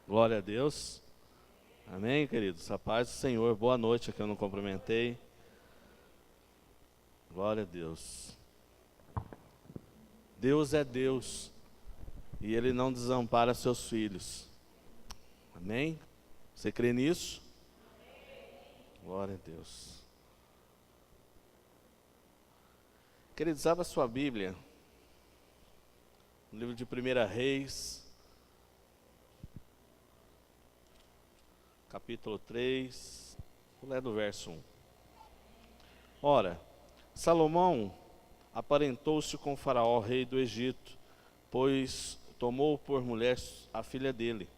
Glória a Deus. Amém, queridos? A paz do Senhor. Boa noite, aqui eu não cumprimentei. Glória a Deus. Deus é Deus e Ele não desampara seus filhos. Amém? Você crê nisso? Glória a Deus. Queridos, abra sua Bíblia. No livro de 1 Reis, capítulo 3, vou ler do verso 1. Ora, Salomão aparentou-se com Faraó, rei do Egito, pois tomou por mulher a filha dele,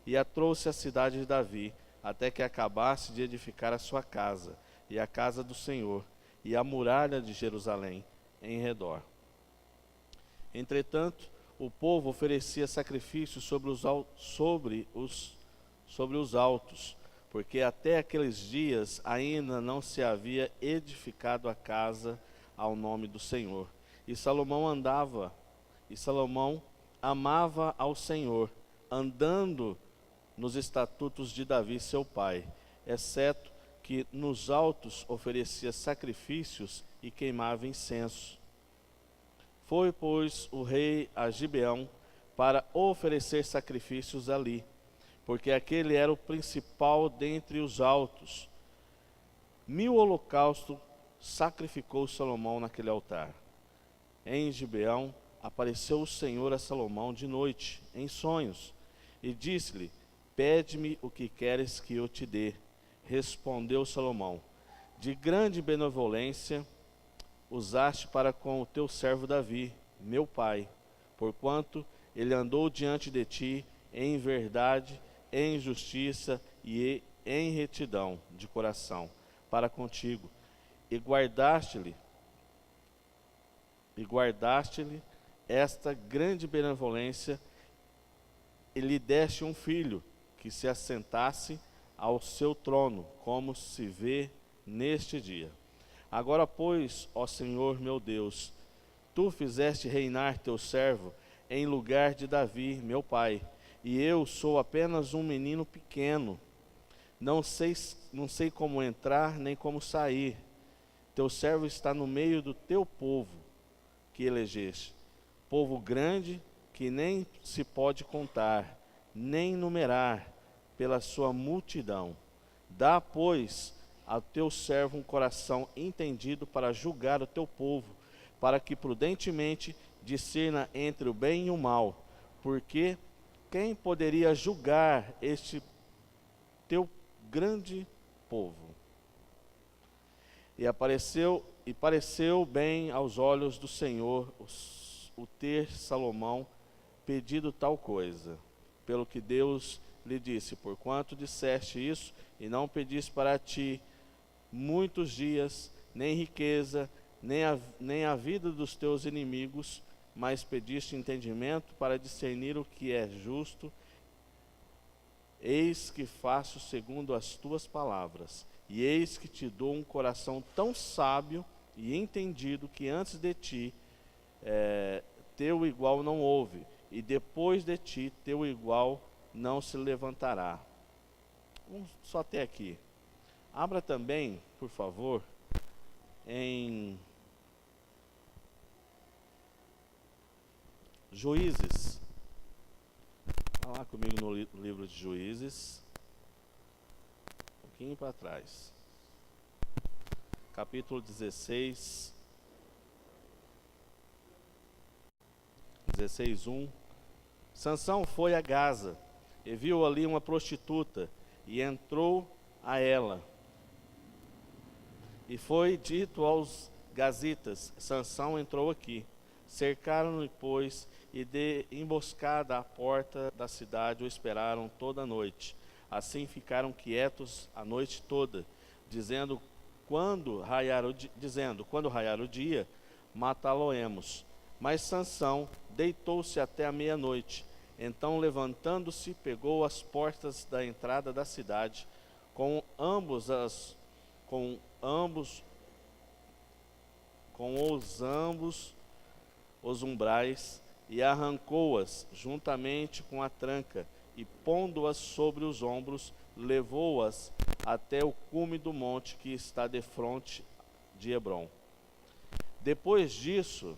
e a trouxe à cidade de Davi, até que acabasse de edificar a sua casa, e a casa do Senhor, e a muralha de Jerusalém em redor. Entretanto, o povo oferecia sacrifícios sobre os altos, porque até aqueles dias ainda não se havia edificado a casa ao nome do Senhor. E Salomão amava ao Senhor, andando nos estatutos de Davi seu pai, exceto que nos altos oferecia sacrifícios e queimava incenso. Foi, pois, o rei a Gibeão para oferecer sacrifícios ali, porque aquele era o principal dentre os altos. 1000 holocaustos sacrificou Salomão naquele altar. Em Gibeão apareceu o Senhor a Salomão de noite, em sonhos, e disse-lhe: pede-me o que queres que eu te dê. Respondeu Salomão: de grande benevolência usaste para com o teu servo Davi, meu pai, porquanto ele andou diante de ti em verdade, em justiça e em retidão de coração para contigo, e guardaste-lhe esta grande benevolência, e lhe deste um filho que se assentasse ao seu trono, como se vê neste dia. Agora, pois, ó Senhor meu Deus, tu fizeste reinar teu servo em lugar de Davi, meu pai, e eu sou apenas um menino pequeno, não sei como entrar nem como sair. Teu servo está no meio do teu povo que elegeste, povo grande que nem se pode contar, nem numerar pela sua multidão. Dá, pois, ao teu servo um coração entendido para julgar o teu povo, para que prudentemente discerna entre o bem e o mal, porque quem poderia julgar este teu grande povo? E pareceu bem aos olhos do Senhor o ter Salomão pedido tal coisa, pelo que Deus lhe disse: porquanto disseste isso, e não pediste para ti muitos dias, nem riqueza, nem a vida dos teus inimigos, mas pediste entendimento para discernir o que é justo, eis que faço segundo as tuas palavras, e eis que te dou um coração tão sábio e entendido, que antes de ti teu igual não houve, e depois de ti teu igual não se levantará. Vamos só até aqui. Abra também, por favor, em Juízes. Vá lá comigo no livro de Juízes, um pouquinho para trás. Capítulo 16, 16:1. Sansão foi a Gaza, e viu ali uma prostituta, e entrou a ela. E foi dito aos gazitas: Sansão entrou aqui. Cercaram-no, pois, e de emboscada à porta da cidade o esperaram toda a noite. Assim ficaram quietos a noite toda, dizendo, quando raiar o dia, matá-lo-emos. Mas Sansão deitou-se até a meia-noite. Então, levantando-se, pegou as portas da entrada da cidade, com os umbrais, e arrancou-as juntamente com a tranca, e, pondo-as sobre os ombros, levou-as até o cume do monte que está defronte de Hebrom. Depois disso,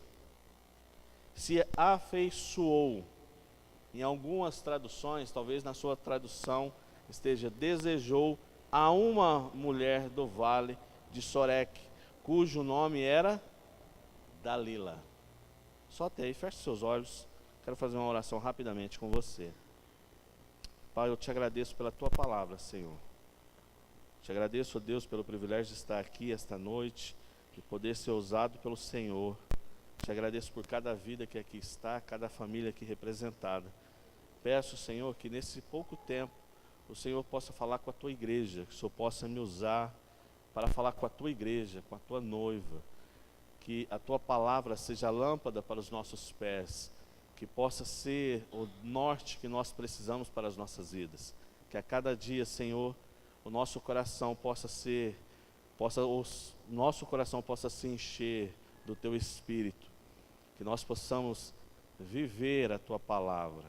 se afeiçoou. Em algumas traduções, talvez na sua tradução esteja desejou a uma mulher do vale de Soreque, cujo nome era Dalila. Só até aí, feche seus olhos. Quero fazer uma oração rapidamente com você. Pai, eu te agradeço pela tua palavra, Senhor. Te agradeço, ó Deus, pelo privilégio de estar aqui esta noite e poder ser usado pelo Senhor. Te agradeço por cada vida que aqui está, cada família aqui representada. Peço, Senhor, que nesse pouco tempo o Senhor possa falar com a tua igreja, que o Senhor possa me usar para falar com a tua igreja, com a tua noiva. Que a tua palavra seja lâmpada para os nossos pés, que possa ser o norte que nós precisamos para as nossas vidas. Que a cada dia, Senhor, o nosso coração nosso coração possa se encher do teu Espírito. Que nós possamos viver a tua palavra.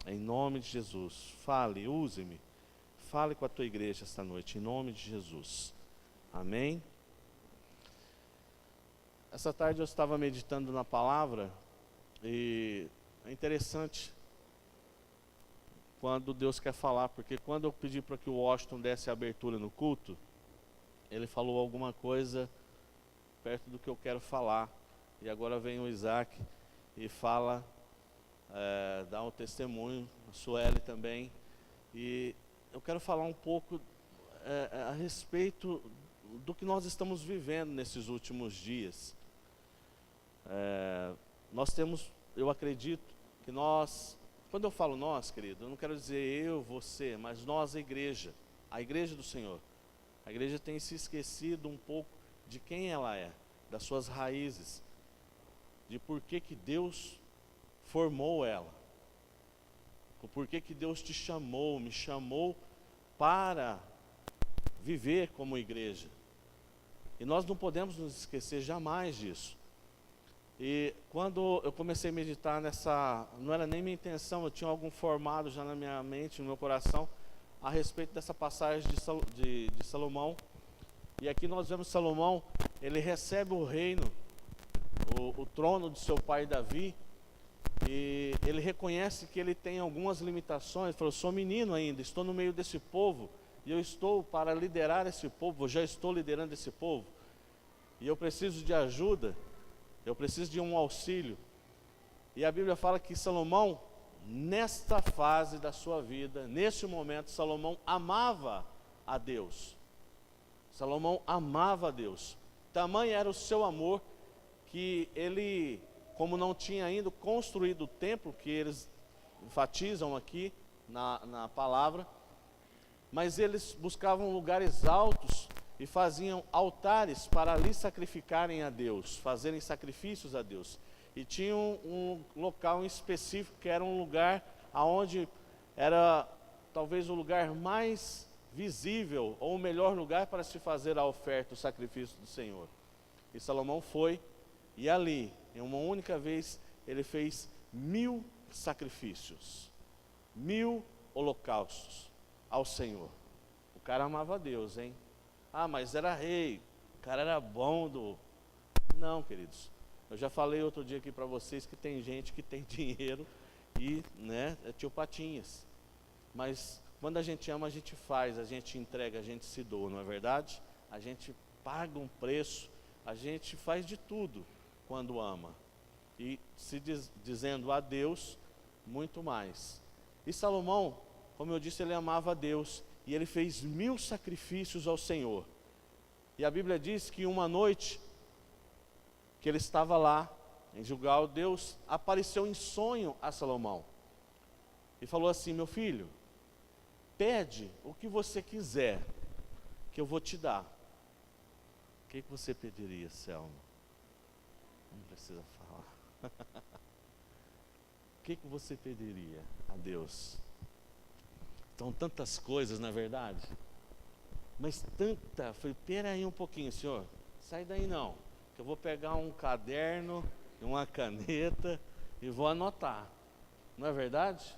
Em nome de Jesus, fale, use-me. Fale com a tua igreja esta noite, em nome de Jesus. Amém? Essa tarde eu estava meditando na palavra e é interessante quando Deus quer falar, porque quando eu pedi para que o Washington desse a abertura no culto, ele falou alguma coisa perto do que eu quero falar. E agora vem o Isaac e fala, dá um testemunho, a Sueli também. E eu quero falar um pouco a respeito do que nós estamos vivendo nesses últimos dias. Nós temos, eu acredito que nós, quando eu falo nós, querido, eu não quero dizer eu, você, mas nós, a igreja do Senhor. A igreja tem se esquecido um pouco de quem ela é, das suas raízes, de por que Deus formou ela, o porquê que Deus te chamou, me chamou para viver como igreja. E nós não podemos nos esquecer jamais disso. E quando eu comecei a meditar não era nem minha intenção, eu tinha algum formado já na minha mente, no meu coração, a respeito dessa passagem de Salomão. E aqui nós vemos Salomão, ele recebe o reino, o trono de seu pai Davi, e ele reconhece que ele tem algumas limitações. Ele falou, sou menino ainda, estou no meio desse povo, e eu estou para liderar esse povo, eu já estou liderando esse povo, e eu preciso de ajuda, eu preciso de um auxílio. E a Bíblia fala que Salomão, nesta fase da sua vida, nesse momento, Salomão amava a Deus. Salomão amava a Deus. Tamanho era o seu amor que ele, como não tinha ainda construído o templo, que eles enfatizam aqui na palavra, mas eles buscavam lugares altos e faziam altares para ali sacrificarem a Deus, fazerem sacrifícios a Deus. E tinham um local específico que era um lugar onde era talvez o lugar mais visível, ou o melhor lugar para se fazer a oferta, o sacrifício do Senhor. E Salomão foi, e ali, em uma única vez, ele fez 1000 sacrifícios, 1000 holocaustos ao Senhor. O cara amava a Deus, hein? Ah, mas era rei, o cara era bom Não, queridos. Eu já falei outro dia aqui para vocês que tem gente que tem dinheiro e, é tio Patinhas. Mas quando a gente ama, a gente faz, a gente entrega, a gente se doa, não é verdade? A gente paga um preço, a gente faz de tudo quando ama. E dizendo a Deus muito mais. E Salomão, como eu disse, ele amava a Deus. E ele fez 1000 sacrifícios ao Senhor. E a Bíblia diz que uma noite, que ele estava lá em Gilgal, Deus apareceu em sonho a Salomão. E falou assim, meu filho, pede o que você quiser, que eu vou te dar. O que você pediria, Selma? Não precisa falar. O que você pediria a Deus? Então, tantas coisas, na verdade. Mas falei, pera aí um pouquinho, senhor. Sai daí não, que eu vou pegar um caderno, uma caneta e vou anotar. Não é verdade?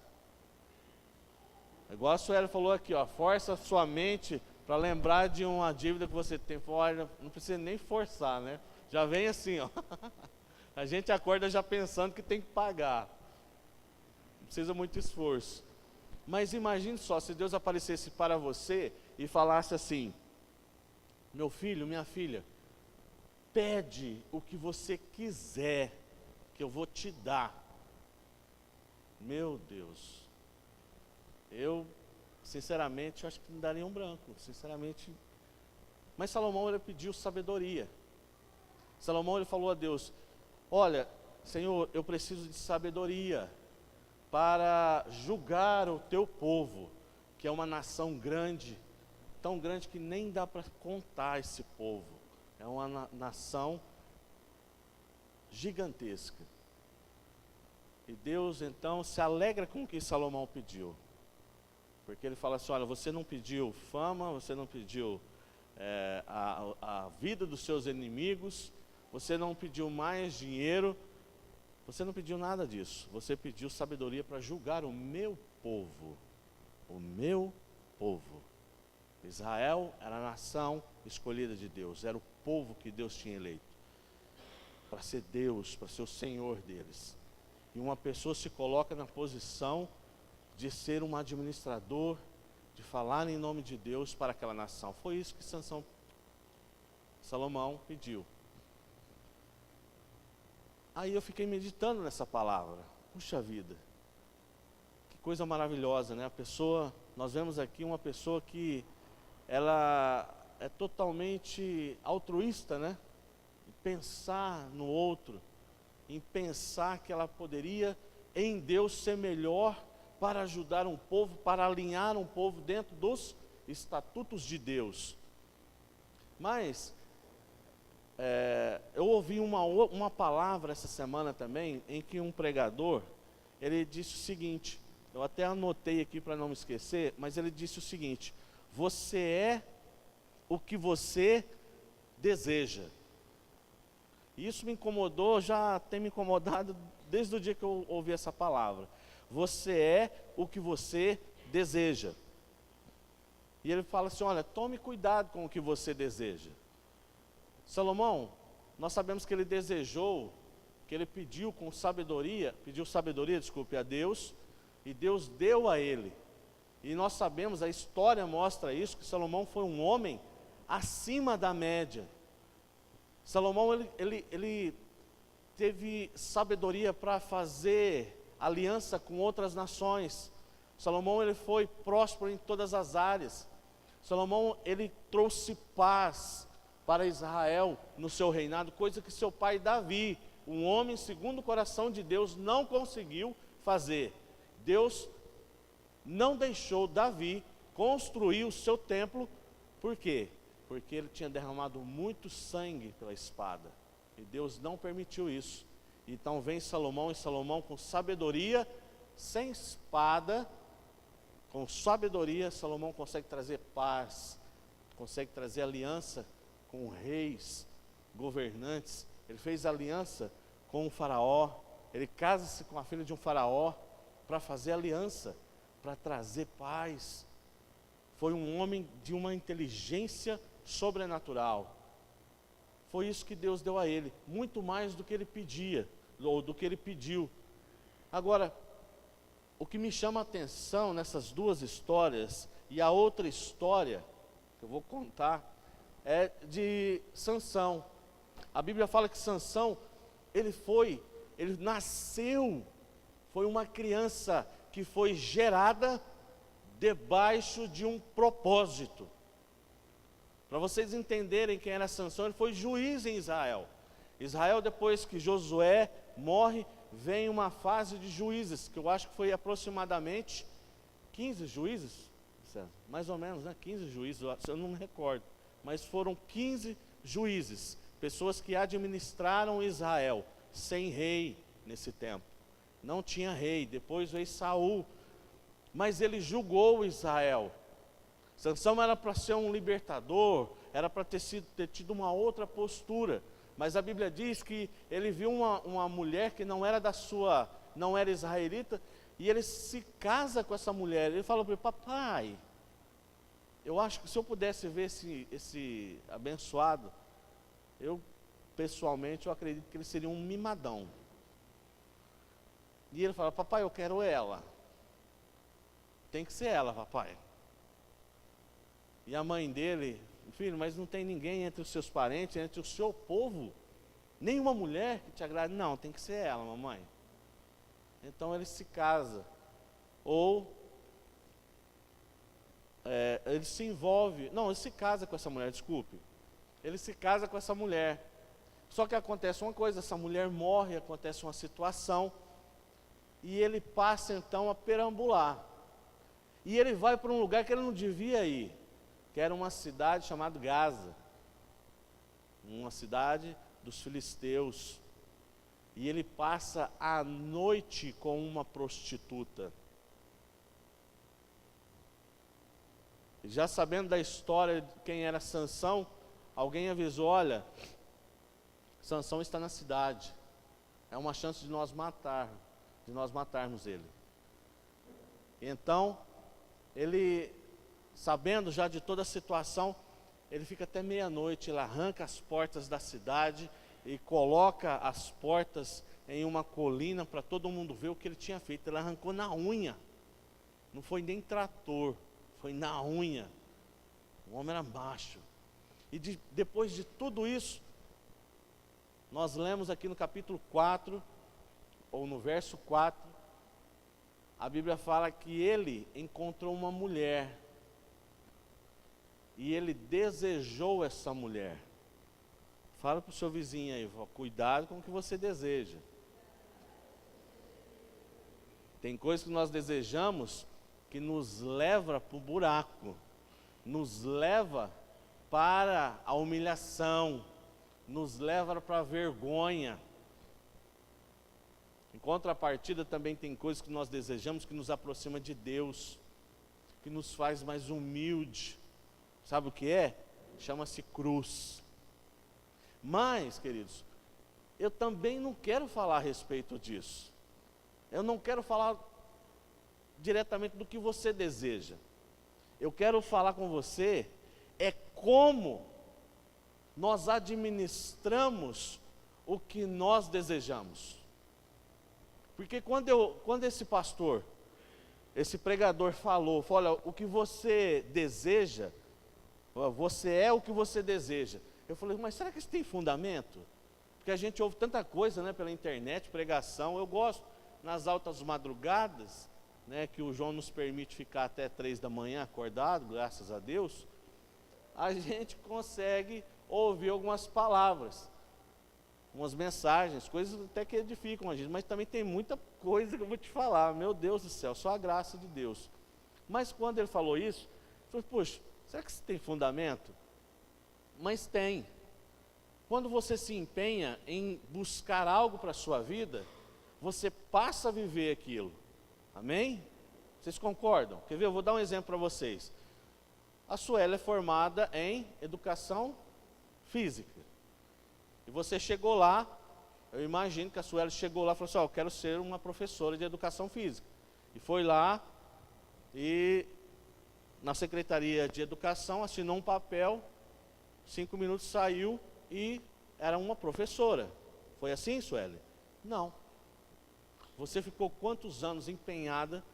Igual a Sueli falou aqui, ó, força a sua mente para lembrar de uma dívida que você tem. Olha, não precisa nem forçar, né? Já vem assim, ó. A gente acorda já pensando que tem que pagar. Não precisa muito esforço. Mas imagine só, se Deus aparecesse para você e falasse assim: meu filho, minha filha, pede o que você quiser, que eu vou te dar. Meu Deus, eu, sinceramente, acho que não daria um branco, sinceramente. Mas Salomão, ele pediu sabedoria. Salomão, ele falou a Deus: olha, Senhor, eu preciso de sabedoria para julgar o teu povo, que é uma nação grande, tão grande que nem dá para contar esse povo. É uma nação gigantesca. E Deus então se alegra com o que Salomão pediu. Porque ele fala assim: olha, você não pediu fama, você não pediu a vida dos seus inimigos, você não pediu mais dinheiro, você não pediu nada disso. Você pediu sabedoria para julgar o meu povo. O meu povo. Israel era a nação escolhida de Deus, era o povo que Deus tinha eleito para ser Deus, para ser o Senhor deles. E uma pessoa se coloca na posição de ser um administrador, de falar em nome de Deus para aquela nação. Foi isso que Salomão pediu. Aí eu fiquei meditando nessa palavra. Puxa vida, que coisa maravilhosa, né? Nós vemos aqui uma pessoa que ela é totalmente altruísta, né? Em pensar no outro, em pensar que ela poderia em Deus ser melhor para ajudar um povo, para alinhar um povo dentro dos estatutos de Deus. Mas eu ouvi uma palavra essa semana também, em que um pregador, ele disse o seguinte, eu até anotei aqui para não me esquecer, mas ele disse o seguinte: você é o que você deseja. E isso me incomodou, já tem me incomodado desde o dia que eu ouvi essa palavra. Você é o que você deseja. E ele fala assim: olha, tome cuidado com o que você deseja. Salomão, nós sabemos que ele desejou, que ele pediu sabedoria a Deus, e Deus deu a ele. E nós sabemos, a história mostra isso, que Salomão foi um homem acima da média. Salomão, ele teve sabedoria para fazer aliança com outras nações. Salomão, ele foi próspero em todas as áreas. Salomão, ele trouxe paz para Israel no seu reinado, coisa que seu pai Davi, um homem segundo o coração de Deus, não conseguiu fazer. Deus não deixou Davi construir o seu templo. Por quê? Porque ele tinha derramado muito sangue pela espada, e Deus não permitiu isso. Então vem Salomão, e Salomão, com sabedoria, sem espada, com sabedoria, Salomão consegue trazer paz, consegue trazer aliança com reis, governantes. Ele fez aliança com o faraó, ele casa-se com a filha de um faraó, para fazer aliança, para trazer paz. Foi um homem de uma inteligência sobrenatural. Foi isso que Deus deu a ele, muito mais do que ele pedia, ou do que ele pediu. Agora, o que me chama a atenção nessas duas histórias, e a outra história que eu vou contar, é de Sansão. A Bíblia fala que Sansão, ele nasceu, foi uma criança que foi gerada debaixo de um propósito. Para vocês entenderem quem era Sansão, ele foi juiz em Israel. Israel, depois que Josué morre, vem uma fase de juízes, que eu acho que foi aproximadamente 15 juízes, mais ou menos, né? 15 juízes, eu não me recordo, mas foram 15 juízes, pessoas que administraram Israel, sem rei nesse tempo. Não tinha rei. Depois veio Saul, mas ele julgou Israel. Sansão era para ser um libertador, era para ter tido uma outra postura, mas a Bíblia diz que ele viu uma mulher que não era da sua não era israelita, e ele se casa com essa mulher. Ele fala para ele: papai, eu acho que se eu pudesse ver esse abençoado, pessoalmente, eu acredito que ele seria um mimadão. E ele fala: papai, eu quero ela. Tem que ser ela, papai. E a mãe dele: filho, mas não tem ninguém entre os seus parentes, entre o seu povo, nenhuma mulher que te agrade. Não, tem que ser ela, mamãe. Então ele se casa. Ou ele se envolve, não, ele se casa com essa mulher, desculpe. Ele se casa com essa mulher. Só que acontece uma coisa, essa mulher morre, acontece uma situação, e ele passa então a perambular. E ele vai para um lugar que ele não devia ir, que era uma cidade chamada Gaza, uma cidade dos filisteus. E ele passa a noite com uma prostituta. Já sabendo da história de quem era Sansão, alguém avisou: olha, Sansão está na cidade, é uma chance de nós matarmos ele. Então, ele, sabendo já de toda a situação, ele fica até meia-noite, ele arranca as portas da cidade e coloca as portas em uma colina para todo mundo ver o que ele tinha feito. Ele arrancou na unha, não foi nem trator, foi na unha. O homem era macho. E depois de tudo isso, nós lemos aqui no capítulo 4, ou no verso 4, a Bíblia fala que ele encontrou uma mulher, e ele desejou essa mulher. Fala para o seu vizinho aí: cuidado com o que você deseja. Tem coisas que nós desejamos que nos leva para o buraco, nos leva para a humilhação, nos leva para a vergonha. Em contrapartida, também tem coisas que nós desejamos que nos aproxima de Deus, que nos faz mais humilde. Sabe o que é? Chama-se cruz. Mas, queridos, eu também não quero falar a respeito disso. Eu não quero falar diretamente do que você deseja. Eu quero falar com você como nós administramos o que nós desejamos. Porque quando esse pastor, esse pregador falou: olha, o que você deseja, você é o que você deseja. Eu falei: mas será que isso tem fundamento? Porque a gente ouve tanta coisa, né, pela internet, pregação. Eu gosto, nas altas madrugadas, né, que o João nos permite ficar até 3 da manhã acordado, graças a Deus, a gente consegue ouvir algumas palavras, umas mensagens, coisas até que edificam a gente, mas também tem muita coisa que eu vou te falar, meu Deus do céu, só a graça de Deus. Mas quando ele falou isso, eu falei: poxa, será que isso tem fundamento? Mas tem. Quando você se empenha em buscar algo para a sua vida, você passa a viver aquilo. Amém? Vocês concordam? Quer ver? Eu vou dar um exemplo para vocês. A Sueli é formada em educação física. E você chegou lá, eu imagino que a Sueli chegou lá e falou assim: eu quero ser uma professora de educação física. E foi lá e na Secretaria de Educação assinou um papel, 5 minutos saiu e era uma professora. Foi assim, Sueli? Não. Você ficou quantos anos empenhada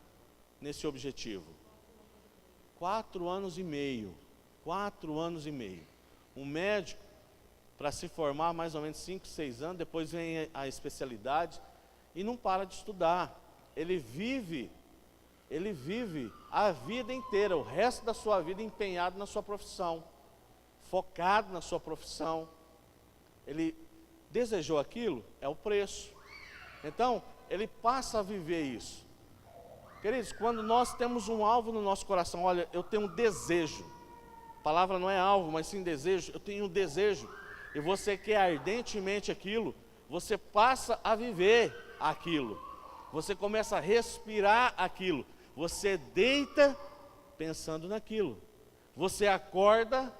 nesse objetivo? 4 anos e meio. 4 anos e meio. Um médico, para se formar, mais ou menos 5, 6 anos, depois vem a especialidade, e não para de estudar. Ele vive a vida inteira, o resto da sua vida empenhado na sua profissão, focado na sua profissão. Ele desejou aquilo, é o preço. Então, ele passa a viver isso. Queridos, quando nós temos um alvo no nosso coração, olha, eu tenho um desejo. A palavra não é alvo, mas sim desejo. Eu tenho um desejo. E você quer ardentemente aquilo, você passa a viver aquilo. Você começa a respirar aquilo. Você deita pensando naquilo. Você acorda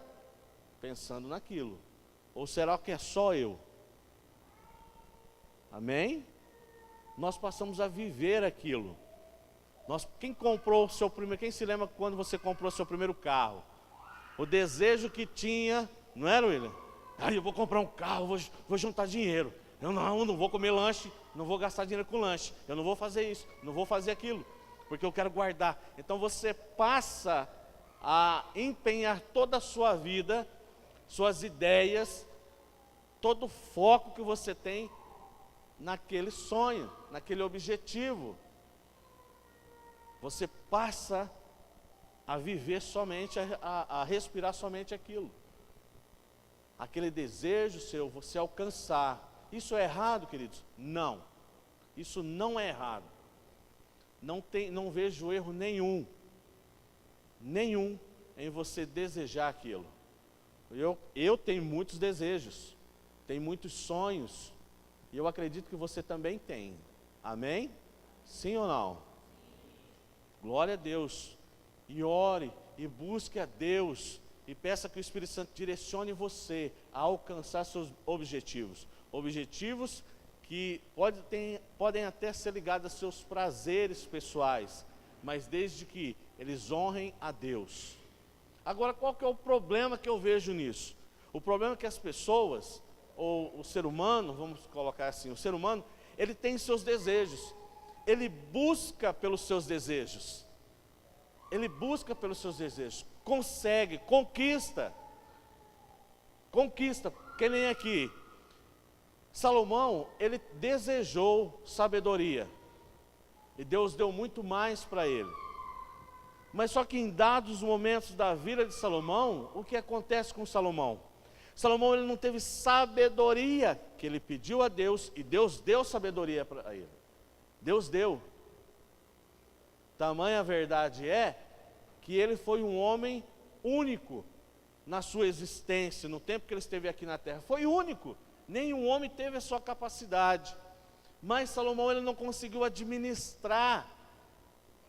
pensando naquilo. Ou será que é só eu? Amém? nós passamos a viver aquilo. Quem comprou o seu primeiro, quem se lembra quando você comprou seu primeiro carro? O desejo que tinha, não era, William? Eu vou comprar um carro, vou juntar dinheiro. Eu não vou comer lanche, não vou gastar dinheiro com lanche. Eu não vou fazer isso, não vou fazer aquilo, porque eu quero guardar. Então você passa a empenhar toda a sua vida, suas ideias, todo o foco que você tem naquele sonho, naquele objetivo. Você passa a viver somente, a respirar somente aquilo. Aquele desejo seu, você alcançar. Isso é errado, queridos? Não. Isso não é errado. Não vejo erro nenhum em você desejar aquilo. Eu tenho muitos desejos, tenho muitos sonhos, e eu acredito que você também tem. Amém? Sim ou não? Glória a Deus. E ore, e busque a Deus, e peça que o Espírito Santo direcione você a alcançar seus objetivos. Objetivos que podem até ser ligados a seus prazeres pessoais, mas desde que eles honrem a Deus. Agora, qual que é o problema que eu vejo nisso? O problema é que as pessoas, ou o ser humano, vamos colocar assim, o ser humano, ele tem seus desejos, ele busca pelos seus desejos, consegue, conquista, que nem aqui, Salomão, ele desejou sabedoria, e Deus deu muito mais para ele. Mas só que em dados momentos da vida de Salomão, o que acontece com Salomão? Salomão, ele não teve sabedoria que ele pediu a Deus, e Deus deu sabedoria para ele. Deus deu. Tamanha verdade é que ele foi um homem único na sua existência, no tempo que ele esteve aqui na terra. Foi único. Nenhum homem teve a sua capacidade. Mas Salomão, ele não conseguiu administrar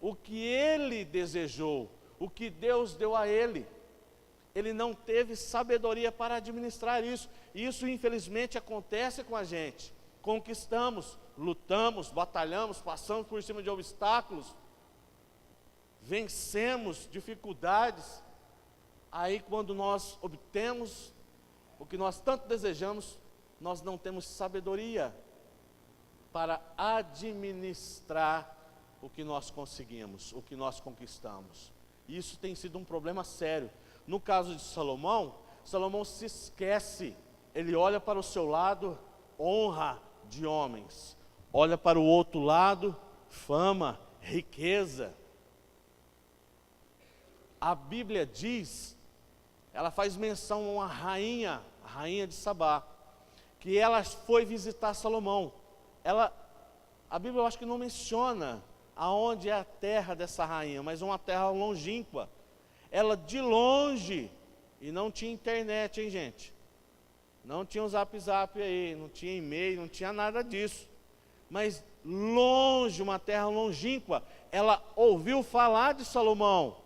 o que ele desejou, o que Deus deu a ele. Ele não teve sabedoria para administrar isso. Isso, infelizmente, acontece com a gente. Conquistamos, lutamos, batalhamos, passamos por cima de obstáculos, vencemos dificuldades. Aí, quando nós obtemos o que nós tanto desejamos, nós não temos sabedoria para administrar o que nós conseguimos, o que nós conquistamos. Isso tem sido um problema sério. No caso de Salomão, Salomão se esquece, ele olha para o seu lado, honra de homens, olha para o outro lado, fama, riqueza. A Bíblia diz, ela faz menção a uma rainha, a rainha de Sabá, que ela foi visitar Salomão. A Bíblia, eu acho que não menciona aonde é a terra dessa rainha, mas uma terra longínqua. Ela de longe, e não tinha internet, hein, gente? Não tinha um zap aí, não tinha e-mail, não tinha nada disso. Mas longe, uma terra longínqua, ela ouviu falar de Salomão,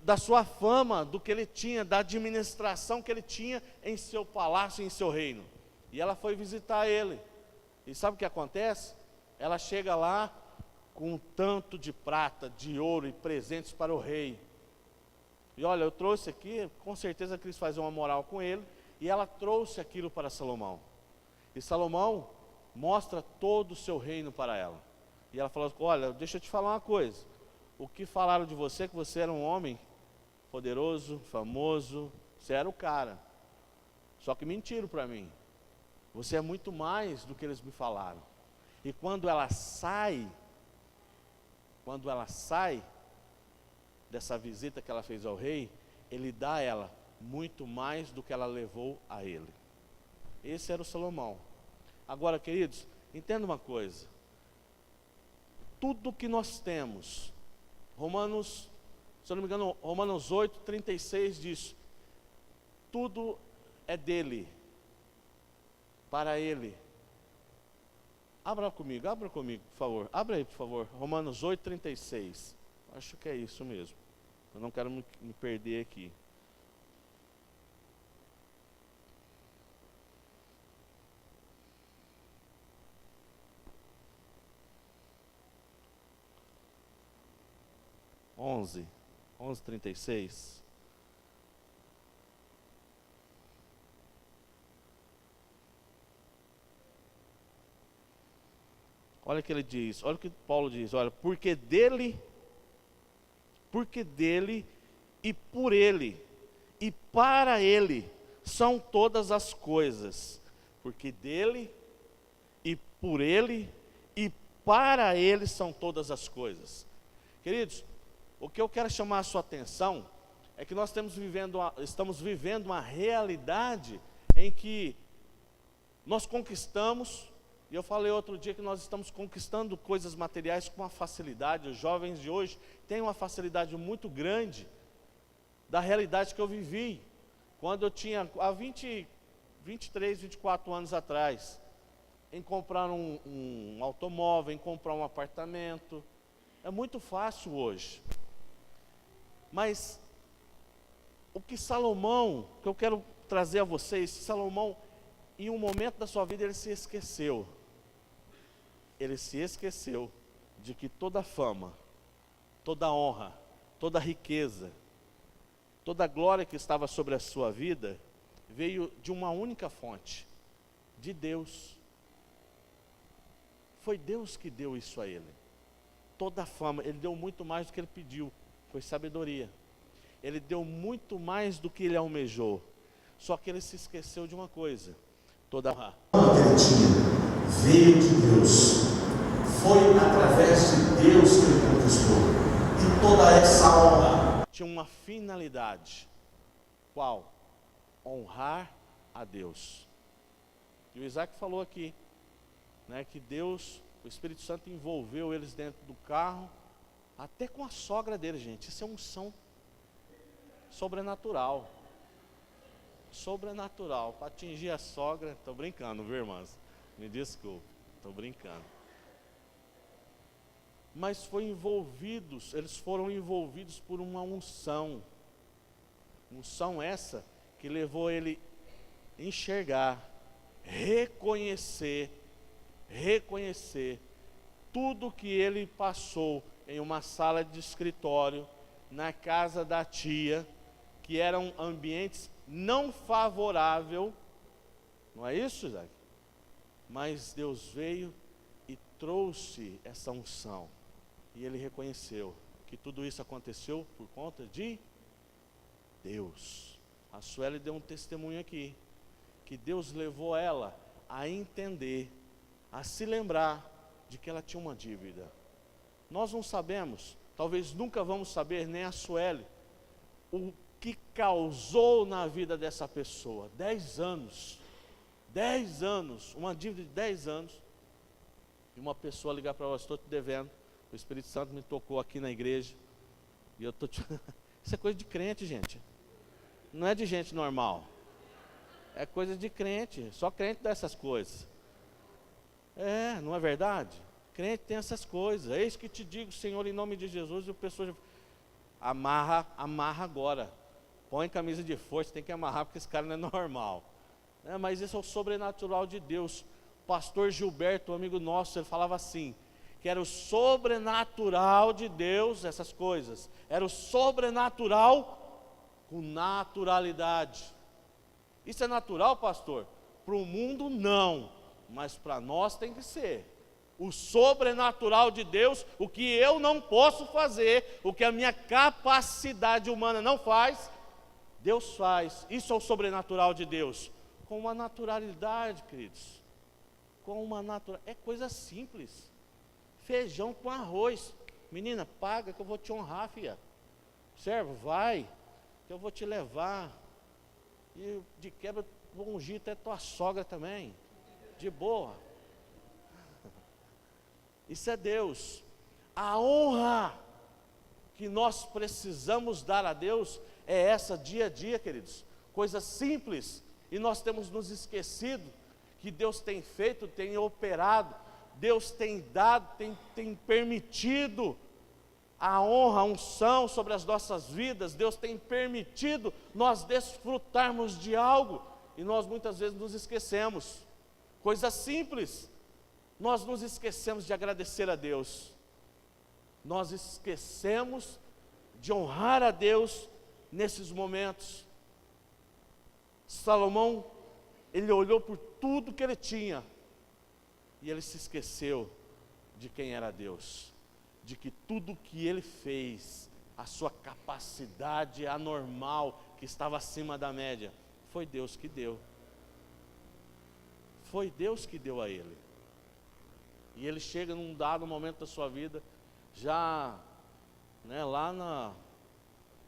da sua fama, do que ele tinha, da administração que ele tinha em seu palácio, em seu reino. E ela foi visitar ele. E sabe o que acontece? Ela chega lá com um tanto de prata, de ouro e presentes para o rei. E olha, eu trouxe aqui, com certeza quis fazer uma moral com ele, e ela trouxe aquilo para Salomão. E Salomão mostra todo o seu reino para ela. E ela falou, olha, deixa eu te falar uma coisa. O que falaram de você, que você era um homem poderoso, famoso, você era o cara. Só que mentiram para mim. Você é muito mais do que eles me falaram. E quando ela sai dessa visita que ela fez ao rei, ele dá a ela muito mais do que ela levou a ele. Esse era o Salomão. Agora, queridos, entenda uma coisa. Tudo que nós temos, Romanos, se eu não me engano, Romanos 8:36 diz, tudo é dele, para ele. Abra comigo, por favor. Abra aí, por favor, Romanos 8:36. Acho que é isso mesmo. Eu não quero me perder aqui. 11:36. Olha o que ele diz, olha o que Paulo diz, olha, porque dele e por ele e para ele são todas as coisas, porque dele e por ele e para ele são todas as coisas. Queridos, o que eu quero chamar a sua atenção é que nós estamos vivendo uma realidade em que nós conquistamos. E eu falei outro dia que nós estamos conquistando coisas materiais com uma facilidade. Os jovens de hoje têm uma facilidade muito grande da realidade que eu vivi. Quando eu tinha, há 23, 24 anos atrás, em comprar um automóvel, em comprar um apartamento. É muito fácil hoje. Mas o que Salomão, que eu quero trazer a vocês, Salomão, em um momento da sua vida ele se esqueceu. Ele se esqueceu de que toda fama, toda honra, toda riqueza, toda glória que estava sobre a sua vida, veio de uma única fonte, de Deus. Foi Deus que deu isso a ele. Toda a fama, ele deu muito mais do que ele pediu, foi sabedoria. Ele deu muito mais do que ele almejou, só que ele se esqueceu de uma coisa, toda a honra que ele tinha veio de Deus, foi através de Deus que ele conquistou, e toda essa honra tinha uma finalidade. Qual? Honrar a Deus. E o Isaac falou aqui, né, que Deus, o Espírito Santo envolveu eles dentro do carro, até com a sogra dele, gente. Isso é unção sobrenatural. Sobrenatural, para atingir a sogra. Estou brincando, viu, irmãs? Me desculpe, estou brincando. Mas eles foram envolvidos por uma unção. Unção essa que levou ele a enxergar, reconhecer tudo que ele passou em uma sala de escritório, na casa da tia, que eram ambientes não favoráveis, não é isso, Isaac? Mas Deus veio e trouxe essa unção, e ele reconheceu que tudo isso aconteceu por conta de Deus. A Sueli deu um testemunho aqui, que Deus levou ela a entender, a se lembrar de que ela tinha uma dívida. Nós não sabemos, talvez nunca vamos saber, nem a Sueli, o que causou na vida dessa pessoa. 10 anos, uma dívida de 10 anos, e uma pessoa ligar para você: estou te devendo, o Espírito Santo me tocou aqui na igreja, e eu estou te... Isso é coisa de crente, gente, não é de gente normal, é coisa de crente, só crente dá essas coisas. Não é verdade? Crente tem essas coisas. Eis que te digo, Senhor, em nome de Jesus. E o pessoal amarra agora, põe camisa de força, tem que amarrar, porque esse cara não é normal. Mas isso é o sobrenatural de Deus. O pastor Gilberto, um amigo nosso, ele falava assim, que era o sobrenatural de Deus, essas coisas, era o sobrenatural com naturalidade. Isso é natural, pastor? Para o mundo não, mas para nós tem que ser. O sobrenatural de Deus, o que eu não posso fazer, o que a minha capacidade humana não faz, Deus faz. Isso é o sobrenatural de Deus, com uma naturalidade, queridos, com uma naturalidade. É coisa simples, feijão com arroz. Menina, paga que eu vou te honrar, filha. Servo, vai, que eu vou te levar, e de quebra vou ungir até tua sogra também, de boa. Isso é Deus. A honra que nós precisamos dar a Deus é essa, dia a dia, queridos. Coisa simples, e nós temos nos esquecido que Deus tem feito, tem operado, Deus tem dado, tem permitido a honra, a unção sobre as nossas vidas. Deus tem permitido nós desfrutarmos de algo, e nós muitas vezes nos esquecemos. Coisa simples, nós nos esquecemos de agradecer a Deus. Nós esquecemos de honrar a Deus nesses momentos. Salomão, ele olhou por tudo que ele tinha e ele se esqueceu de quem era Deus, de que tudo que ele fez, a sua capacidade anormal, que estava acima da média, foi Deus que deu. Foi Deus que deu a ele. E ele chega num dado momento da sua vida, já lá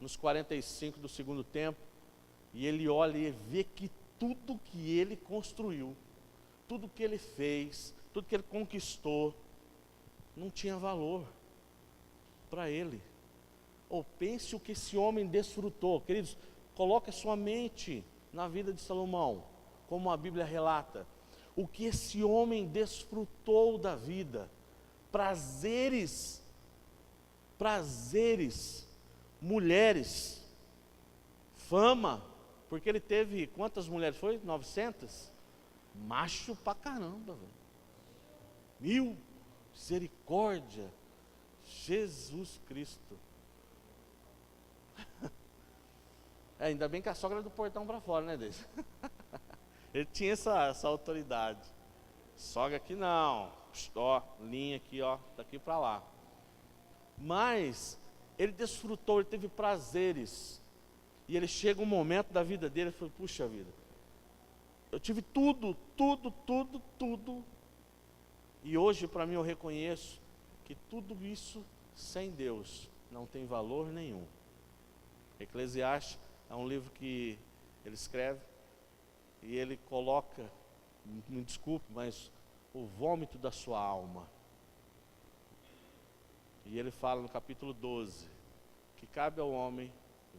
nos 45 do segundo tempo, e ele olha e vê que tudo que ele construiu, tudo que ele fez, tudo que ele conquistou, não tinha valor para ele. Ou pense o que esse homem desfrutou. Queridos, coloque a sua mente na vida de Salomão, como a Bíblia relata. O que esse homem desfrutou da vida, prazeres, mulheres, fama, porque ele teve, quantas mulheres foi? 900? Macho pra caramba, velho. 1000, misericórdia, Jesus Cristo. Ainda bem que a sogra é do portão para fora, né, Deise? Ele tinha essa autoridade. Sogra aqui não, ó, linha aqui, ó, daqui para lá. Mas ele desfrutou, ele teve prazeres. E ele chega um momento da vida dele, ele falou, puxa vida, eu tive tudo. E hoje para mim eu reconheço que tudo isso sem Deus não tem valor nenhum. Eclesiastes é um livro que ele escreve e ele coloca, me desculpe, mas o vômito da sua alma. E ele fala no capítulo 12 que cabe ao homem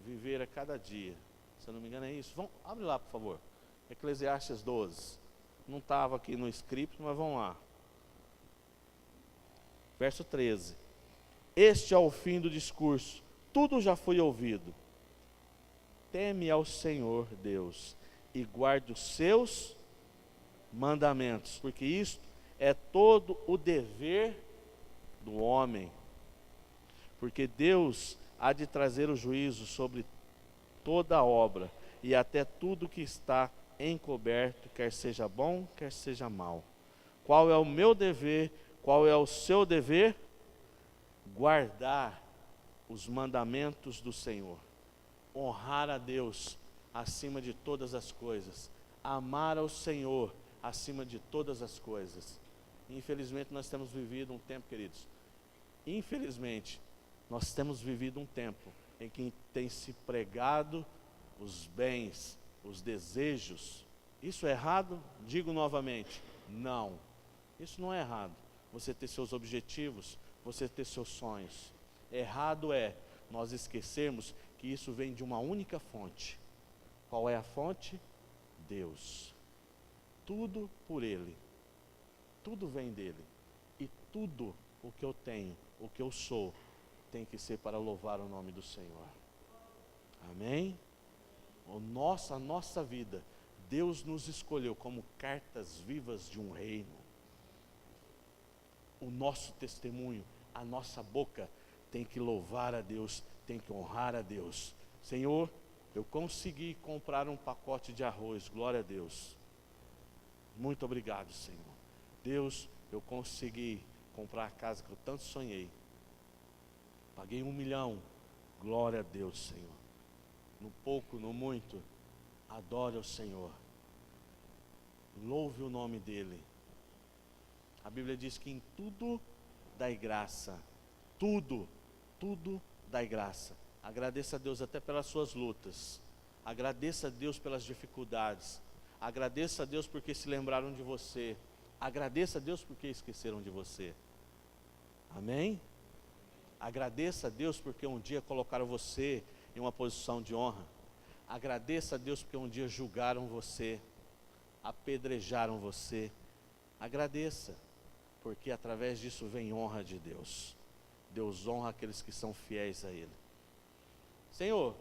viver a cada dia. Se eu não me engano é isso. Abre lá, por favor. Eclesiastes 12. Não estava aqui no script, mas vamos lá. Verso 13. Este é o fim do discurso. Tudo já foi ouvido. Teme ao Senhor Deus e guarde os seus mandamentos, porque isto é todo o dever do homem. Porque Deus há de trazer o juízo sobre toda a obra e até tudo que está encoberto, quer seja bom, quer seja mal. Qual é o meu dever? Qual é o seu dever? Guardar os mandamentos do Senhor. Honrar a Deus acima de todas as coisas. Amar ao Senhor acima de todas as coisas. Infelizmente nós temos vivido um tempo, queridos. Infelizmente, nós temos vivido um tempo em que tem se pregado os bens, os desejos. Isso é errado? Digo novamente, não. Isso não é errado. Você ter seus objetivos, você ter seus sonhos. Errado é nós esquecermos que isso vem de uma única fonte. Qual é a fonte? Deus. Tudo por Ele. Tudo vem dEle. E tudo o que eu tenho, o que eu sou, tem que ser para louvar o nome do Senhor. Amém? A nossa vida, Deus nos escolheu como cartas vivas de um reino. O nosso testemunho, a nossa boca tem que louvar a Deus, tem que honrar a Deus. Senhor, eu consegui comprar um pacote de arroz, glória a Deus. Muito obrigado, Senhor. Deus, eu consegui comprar a casa que eu tanto sonhei. Paguei 1 milhão, glória a Deus, Senhor. No pouco, no muito, adore ao Senhor. Louve o nome dEle. A Bíblia diz que em tudo dai graça. Tudo dai graça. Agradeça a Deus até pelas suas lutas. Agradeça a Deus pelas dificuldades. Agradeça a Deus porque se lembraram de você. Agradeça a Deus porque esqueceram de você. Amém? Agradeça a Deus porque um dia colocaram você em uma posição de honra. Agradeça a Deus porque um dia julgaram você, apedrejaram você. Agradeça, porque através disso vem honra de Deus. Deus honra aqueles que são fiéis a Ele. Senhor,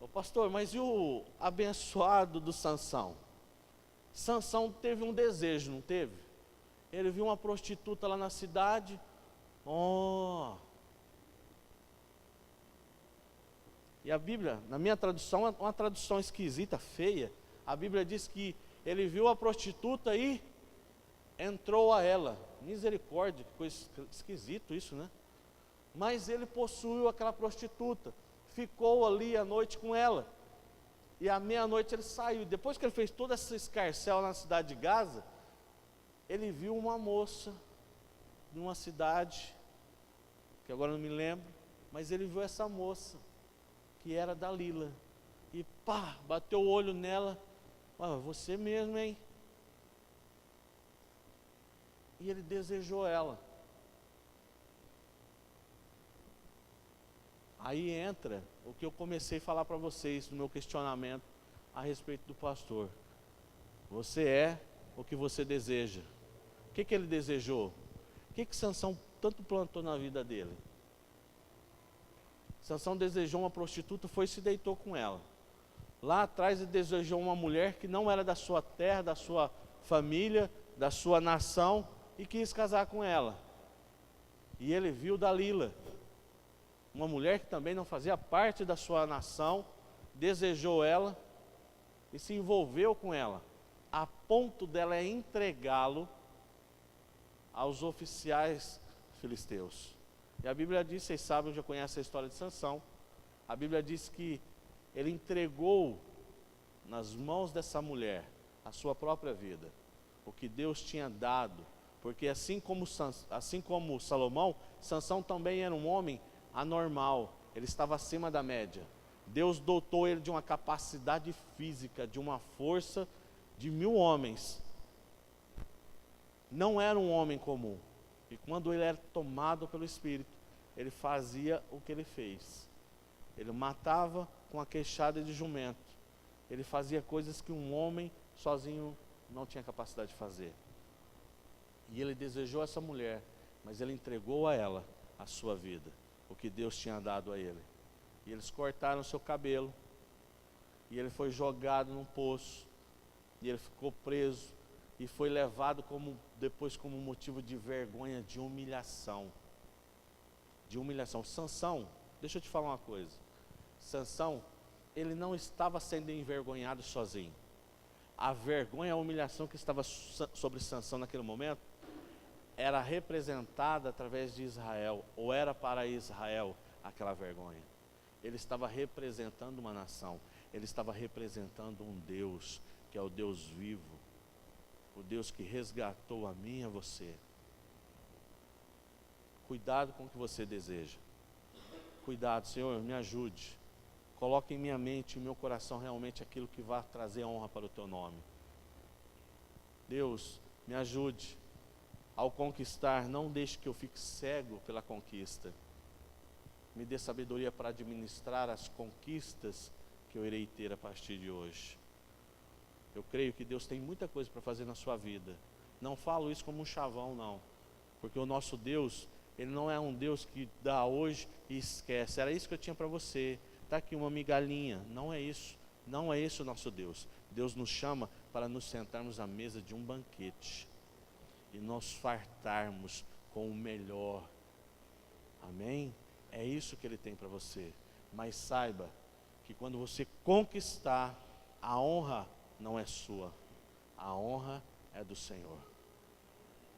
ô pastor, mas e o abençoado do Sansão? Sansão teve um desejo, não teve? Ele viu uma prostituta lá na cidade. E a Bíblia, na minha tradução, é uma tradução esquisita, feia. A Bíblia diz que ele viu a prostituta e entrou a ela. Misericórdia, que coisa esquisito isso, né? Mas ele possuiu aquela prostituta, ficou ali à noite com ela. E à meia-noite ele saiu. Depois que ele fez toda essa escarcel na cidade de Gaza, ele viu uma moça numa cidade, que agora não me lembro, mas ele viu essa moça, que era Dalila, e pá, bateu o olho nela, você mesmo, hein? E ele desejou ela. Aí entra o que eu comecei a falar para vocês no meu questionamento a respeito do pastor. Você é o que você deseja. O que ele desejou? O que Sansão tanto plantou na vida dele? Sansão desejou uma prostituta, foi e se deitou com ela. Lá atrás ele desejou uma mulher que não era da sua terra, da sua família, da sua nação, e quis casar com ela. E ele viu Dalila, uma mulher que também não fazia parte da sua nação, desejou ela e se envolveu com ela, a ponto dela entregá-lo aos oficiais filisteus. E a Bíblia diz, vocês sabem, já conhecem a história de Sansão, a Bíblia diz que ele entregou nas mãos dessa mulher a sua própria vida, o que Deus tinha dado, porque assim como Salomão, Sansão também era um homem anormal, ele estava acima da média. Deus dotou ele de uma capacidade física, de uma força de 1000 homens. Não era um homem comum. E quando ele era tomado pelo Espírito, ele fazia o que ele fez. Ele matava com a queixada de jumento. Ele fazia coisas que um homem sozinho não tinha capacidade de fazer. E ele desejou essa mulher, mas ele entregou a ela a sua vida, o que Deus tinha dado a ele. E eles cortaram o seu cabelo, e ele foi jogado num poço, e ele ficou preso, e foi levado depois como motivo de vergonha, de humilhação. De humilhação. Sansão, deixa eu te falar uma coisa. Sansão, ele não estava sendo envergonhado sozinho. A vergonha, a humilhação que estava sobre Sansão naquele momento, era representada através de Israel, ou era para Israel aquela vergonha. Ele estava representando uma nação, ele estava representando um Deus, que é o Deus vivo, o Deus que resgatou a mim e a você. Cuidado com o que você deseja. Cuidado, Senhor, me ajude. Coloque em minha mente, em meu coração realmente aquilo que vai trazer honra para o teu nome. Deus, me ajude. Ao conquistar, não deixe que eu fique cego pela conquista. Me dê sabedoria para administrar as conquistas que eu irei ter a partir de hoje. Eu creio que Deus tem muita coisa para fazer na sua vida. Não falo isso como um chavão, não. Porque o nosso Deus, Ele não é um Deus que dá hoje e esquece. Era isso que eu tinha para você. Está aqui uma migalhinha. Não é isso. Não é esse o nosso Deus. Deus nos chama para nos sentarmos à mesa de um banquete e nós fartarmos com o melhor. Amém? É isso que Ele tem para você. Mas saiba que quando você conquistar, a honra não é sua, a honra é do Senhor.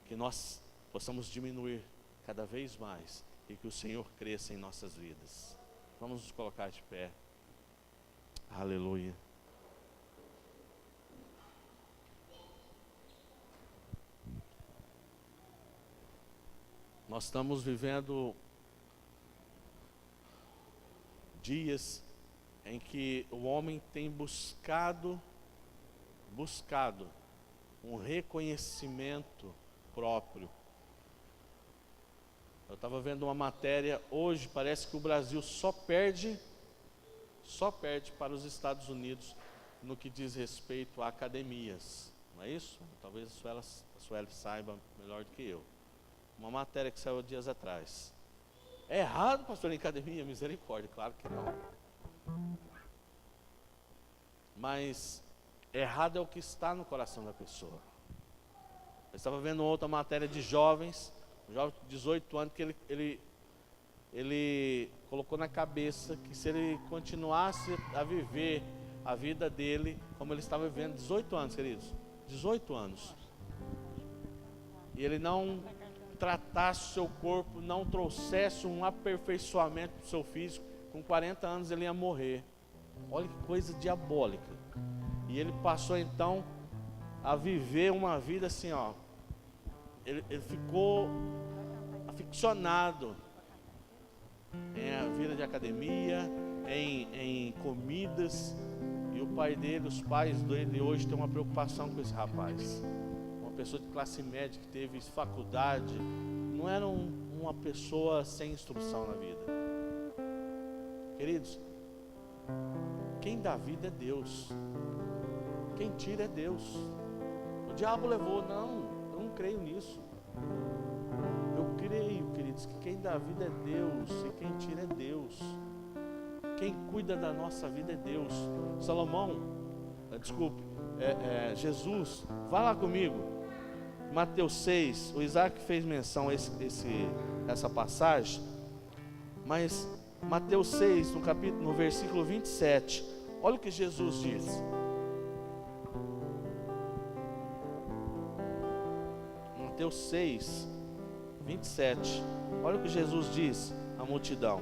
Que nós possamos diminuir cada vez mais e que o Senhor cresça em nossas vidas. Vamos nos colocar de pé. Aleluia. Nós estamos vivendo dias em que o homem tem buscado um reconhecimento próprio. Eu estava vendo uma matéria hoje, parece que o Brasil só perde para os Estados Unidos no que diz respeito a academias. Não é isso? Talvez a Sueli saiba melhor do que eu. Uma matéria que saiu dias atrás. É errado, pastor, em academia? Misericórdia, claro que não. Mas errado é o que está no coração da pessoa. Eu estava vendo outra matéria de jovens, um jovem de 18 anos, que ele ele colocou na cabeça que se ele continuasse a viver a vida dele como ele estava vivendo, 18 anos, queridos, 18 anos, e ele não tratasse o seu corpo, não trouxesse um aperfeiçoamento para o seu físico, com 40 anos ele ia morrer. Olha que coisa diabólica. E ele passou então a viver uma vida assim, ó. Ele ficou aficionado em vida de academia, em comidas. E o pai dele, os pais dele hoje têm uma preocupação com esse rapaz. Uma pessoa de classe média que teve faculdade, não era uma pessoa sem instrução na vida. Queridos, quem dá vida é Deus, quem tira é Deus. O diabo levou, não, eu não creio nisso. Eu creio, queridos, que quem dá vida é Deus e quem tira é Deus. Quem cuida da nossa vida é Deus. Jesus, vá lá comigo, Mateus 6, o Isaac fez menção a essa passagem, mas Mateus 6, no versículo 27, olha o que Jesus diz. Mateus 6, 27, olha o que Jesus diz à multidão.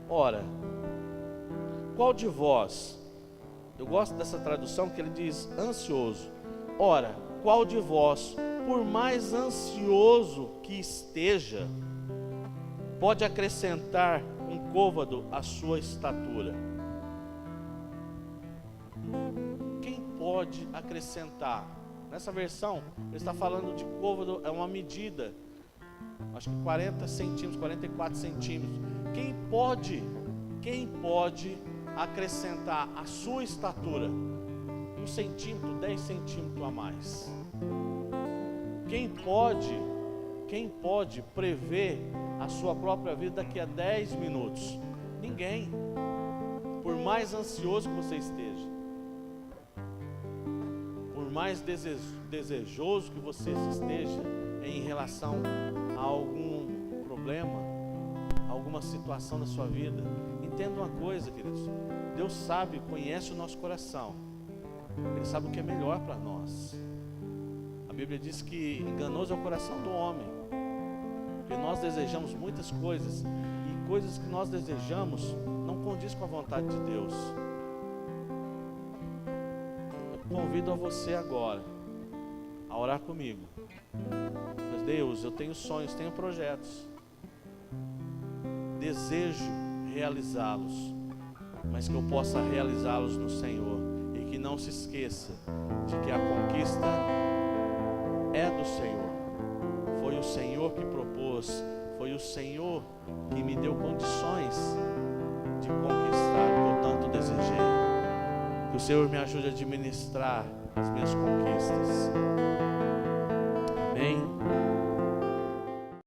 Ora, qual de vós, eu gosto dessa tradução que ele diz ansioso. Ora, qual de vós, por mais ansioso que esteja, pode acrescentar um côvado à sua estatura? Quem pode acrescentar? Nessa versão, ele está falando de côvado, é uma medida, acho que 40 centímetros, 44 centímetros. Quem pode acrescentar à sua estatura 1 centímetro, 10 centímetros a mais? Quem pode prever a sua própria vida daqui a 10 minutos? Ninguém. Por mais ansioso que você esteja, por mais desejoso que você esteja em relação a algum problema, alguma situação da sua vida, entenda uma coisa, queridos: Deus sabe, conhece o nosso coração. Ele sabe o que é melhor para nós. A Bíblia diz que enganoso é o coração do homem, porque nós desejamos muitas coisas, e coisas que nós desejamos não condiz com a vontade de Deus. Eu convido a você agora a orar comigo. Deus, eu tenho sonhos, tenho projetos, desejo realizá-los, mas que eu possa realizá-los no Senhor, e que não se esqueça de que a conquista é do Senhor. Foi o Senhor que propôs, foi o Senhor que me deu condições de conquistar o que eu tanto desejei. Que o Senhor me ajude a administrar as minhas conquistas.